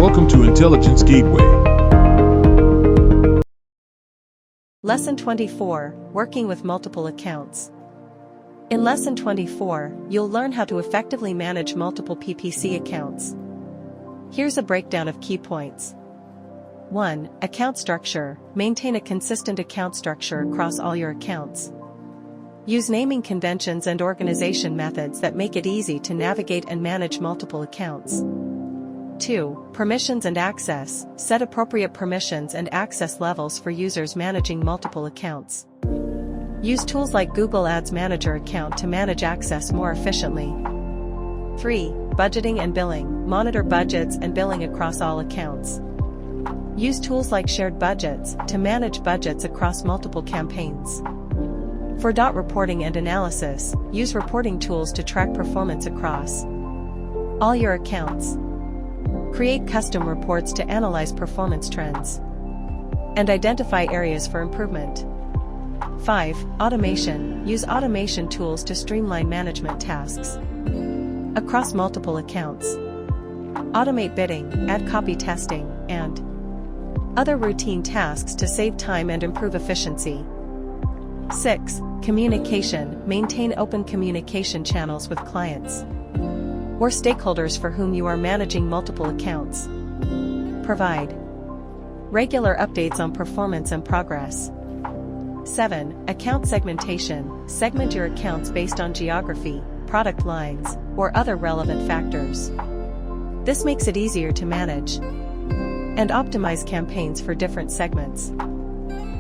Welcome to Intelligence Gateway. Lesson 24, Working with Multiple Accounts. In Lesson 24, you'll learn how to effectively manage multiple PPC accounts. Here's a breakdown of key points. 1. Account structure. Maintain a consistent account structure across all your accounts. Use naming conventions and organization methods that make it easy to navigate and manage multiple accounts. 2. Permissions and access. Set appropriate permissions and access levels for users managing multiple accounts. Use tools like Google Ads Manager account to manage access more efficiently. 3. Budgeting and billing. Monitor budgets and billing across all accounts. Use tools like shared budgets to manage budgets across multiple campaigns. For reporting and analysis, use reporting tools to track performance across all your accounts. Create custom reports to analyze performance trends and identify areas for improvement. 5. Automation. Use automation tools to streamline management tasks across multiple accounts. Automate bidding, add copy testing, and other routine tasks to save time and improve efficiency. 6. Communication. Maintain open communication channels with clients or stakeholders for whom you are managing multiple accounts. Provide regular updates on performance and progress. 7. Account segmentation. Segment your accounts based on geography, product lines, or other relevant factors. This makes it easier to manage and optimize campaigns for different segments.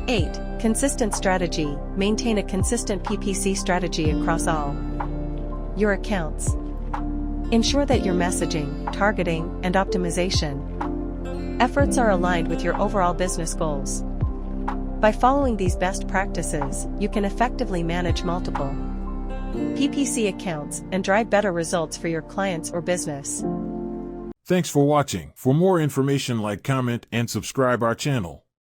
8. Consistent strategy. Maintain a consistent PPC strategy across all your accounts. Ensure that your messaging, targeting, and optimization efforts are aligned with your overall business goals. By following these best practices, you can effectively manage multiple PPC accounts and drive better results for your clients or business. Thanks for watching. For more information, like, comment, and subscribe our channel.